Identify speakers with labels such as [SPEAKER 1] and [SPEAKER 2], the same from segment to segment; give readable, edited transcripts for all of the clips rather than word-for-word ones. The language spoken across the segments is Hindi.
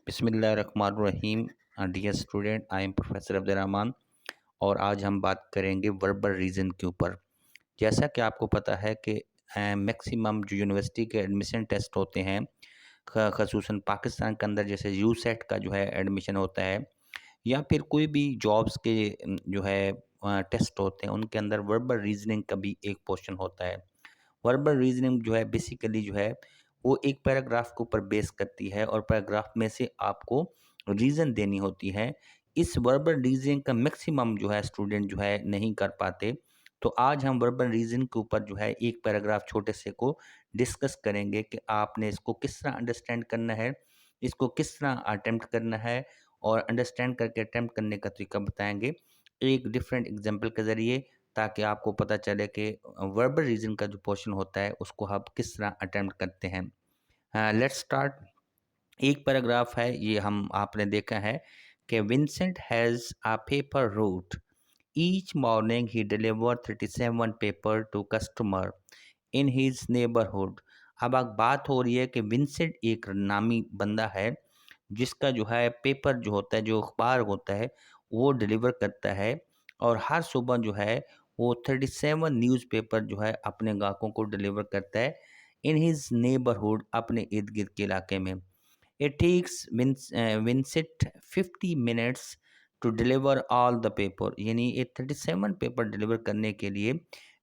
[SPEAKER 1] बिस्मिल्लाहिर्रहमानिर्रहीम। Dear student, I am professor Abdurrahman और आज हम बात करेंगे वर्बल रीज़न के ऊपर। जैसा कि आपको पता है कि मैक्सिमम जो यूनिवर्सिटी के एडमिशन टेस्ट होते हैं, खसूसन पाकिस्तान के अंदर जैसे यूसेट का जो है एडमिशन होता है या फिर कोई भी जॉब्स के जो है टेस्ट होते हैं, उनके अंदर वर्बल रीजनिंग का भी एक पोर्शन होता है। वर्बल रीजनिंग जो है बेसिकली जो है वो एक पैराग्राफ के ऊपर बेस करती है और पैराग्राफ में से आपको रीज़न देनी होती है। इस वर्बल रीजनिंग का मैक्सिमम जो है स्टूडेंट जो है नहीं कर पाते। तो आज हम वर्बल रीजन के ऊपर जो है एक पैराग्राफ छोटे से को डिस्कस करेंगे कि आपने इसको किस तरह अंडरस्टैंड करना है, इसको किस तरह अटेम्प्ट करना है और अंडरस्टैंड करके अटेम्प्ट करने का तरीका बताएंगे एक डिफरेंट एग्जाम्पल के ज़रिए, ताकि आपको पता चले कि वर्बल रीजन का जो पोर्शन होता है उसको आप किस तरह अटेम्प्ट करते हैं। Let's start. एक पैराग्राफ है, ये हम आपने देखा है कि Vincent has a paper route. Each morning he deliver 37 paper to customer in his neighbourhood. अब बात हो रही है कि विंसेंट एक नामी बंदा है जिसका जो है पेपर जो होता है, जो अखबार होता है, वो डिलीवर करता है और हर सुबह जो है वो 37 न्यूज़पेपर जो है अपने ग्राहकों को डिलीवर करता है इन हिज नेबरहुड, अपने इर्द गिर्द के इलाके में। It takes Vincent 50 minutes to deliver all the paper, यानी ये 37 पेपर डिलीवर करने के लिए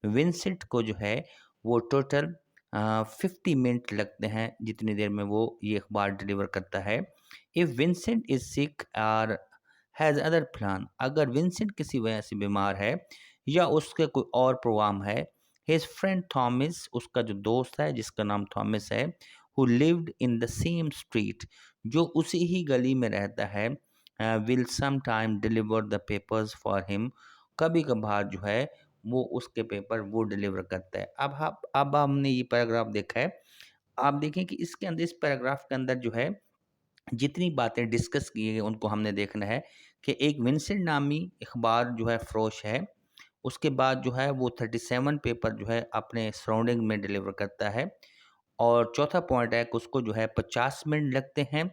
[SPEAKER 1] विंसेंट को जो है वो टोटल 50 मिनट लगते हैं, जितनी देर में वो ये अखबार डिलीवर करता है। इफ़ विंसेंट इज सिक और हैज़ अदर प्लान, अगर विंसेंट किसी वजह से बीमार है या उसके कोई और प्रोग्राम है, हिज फ्रेंड थॉमस, उसका जो दोस्त है जिसका नाम थॉमस है, who lived in the same street, जो उसी ही गली में रहता है, will some time deliver the papers for him, कभी कभार जो है वो उसके पेपर वो डिलीवर करता है। अब हमने ये पैराग्राफ देखा है। आप देखें कि इसके अंदर, इस पैराग्राफ के अंदर जो है जितनी बातें डिस्कस की गई उनको हमने देखना है कि एक विंसेंट नामी अखबार जो है फ़रोश है, उसके बाद जो है वो 37 पेपर जो है अपने सराउंडिंग में डिलीवर करता है। और चौथा पॉइंट है कि उसको जो है 50 मिनट लगते हैं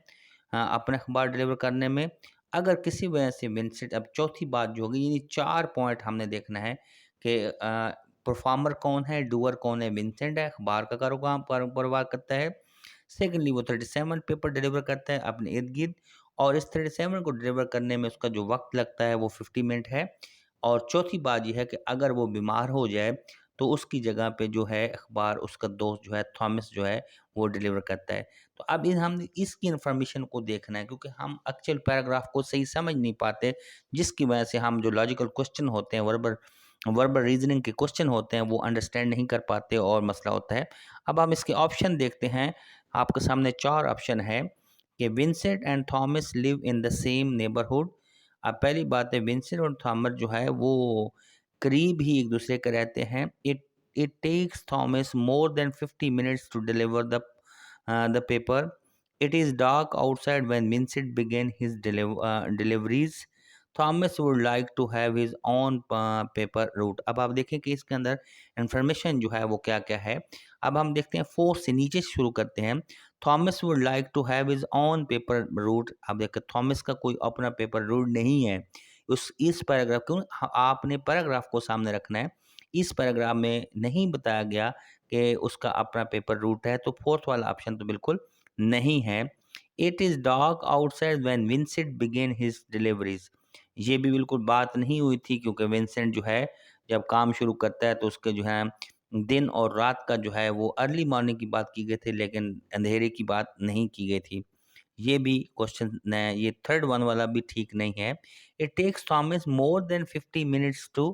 [SPEAKER 1] अपना अखबार डिलीवर करने में। अगर किसी वजह से विंसेंट, अब चौथी बात जो होगी, यानी 4 पॉइंट हमने देखना है कि परफॉर्मर कौन है, डूअर कौन है, विंसेंट है, अखबार का कारोबार करता है। सेकेंडली वो 37 पेपर डिलीवर करता है अपने इर्द गिर्द और इस 37 को डिलीवर करने में उसका जो वक्त लगता है वो 50 मिनट है। और चौथी बात यह है कि अगर वो बीमार हो जाए तो उसकी जगह पे जो है अखबार उसका दोस्त जो है थॉमस जो है वो डिलीवर करता है। तो अब इन हम इसकी इन्फॉर्मेशन को देखना है, क्योंकि हम एक्चुअल पैराग्राफ को सही समझ नहीं पाते, जिसकी वजह से हम जो लॉजिकल क्वेश्चन होते हैं, वर्बल वर्बल रीजनिंग के क्वेश्चन होते हैं, वो अंडरस्टैंड नहीं कर पाते और मसला होता है। अब हम इसके ऑप्शन देखते हैं। आपके सामने 4 ऑप्शन है कि Vincent and Thomas live in the same neighbourhood. अब पहली बात है, विंसेंट और थॉमस जो है वो करीब ही एक दूसरे के रहते हैं। It it takes Thomas more than 50 minutes to deliver the paper. It is dark outside when Vincent begin his deliveries. Thomas would like to have his own paper route. अब आप देखें कि इसके अंदर इंफॉर्मेशन जो है वो क्या क्या है। अब हम देखते हैं, फोर्थ से नीचे शुरू करते हैं। Thomas would like to have his own paper route. अब देखिए थॉमस का कोई अपना पेपर रूट नहीं है। उस इस पैराग्राफ को आपने पैराग्राफ को सामने रखना है। इस पैराग्राफ में नहीं बताया गया कि उसका अपना पेपर रूट है, तो फोर्थ वाला ऑप्शन तो बिल्कुल नहीं है। It is dark outside when Vincent begin his deliveries, ये भी बिल्कुल बात नहीं हुई थी, क्योंकि विंसेंट जो है जब काम शुरू करता है तो उसके जो है दिन और रात का जो है वो अर्ली मॉर्निंग की बात की गई थी, लेकिन अंधेरे की बात नहीं की गई थी। ये भी क्वेश्चन न, ये थर्ड वन वाला भी ठीक नहीं है। It takes Thomas more than 50 minutes to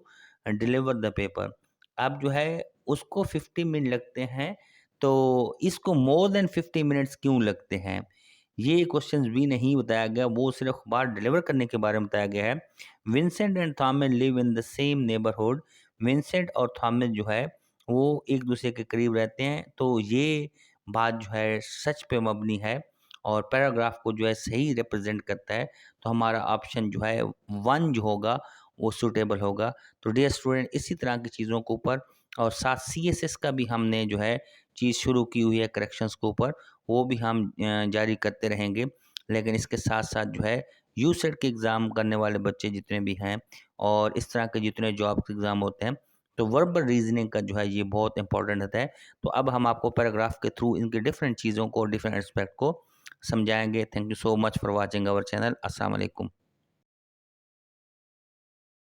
[SPEAKER 1] deliver the paper. अब जो है उसको 50 मिनट लगते हैं, तो इसको मोर देन 50 मिनट्स क्यों लगते हैं, ये क्वेश्चंस भी नहीं बताया गया। वो सिर्फ अखबार डिलीवर करने के बारे में बताया गया है। Vincent and Thomas live in the same neighbourhood. Vincent और थॉमस जो है वो एक दूसरे के करीब रहते हैं, तो ये बात जो है सच पे मबनी है और पैराग्राफ को जो है सही रिप्रेजेंट करता है। तो हमारा ऑप्शन जो है वन जो होगा वो सूटेबल होगा। तो डियर स्टूडेंट, इसी तरह की चीज़ों के ऊपर और साथ CSS का भी हमने जो है चीज़ शुरू की हुई है करेक्शंस के ऊपर, वो भी हम जारी करते रहेंगे। लेकिन इसके साथ साथ जो है यूसेट के एग्ज़ाम करने वाले बच्चे जितने भी हैं और इस तरह के जितने जॉब के एग्ज़ाम होते हैं, तो वर्बल रीजनिंग का जो है ये बहुत इंपॉर्टेंट होता है। तो अब हम आपको पैराग्राफ के थ्रू इनकी डिफरेंट चीज़ों को, डिफरेंट एस्पेक्ट को समझाएंगे। Thank you so much for watching our channel. अस्सलाम वालेकुम।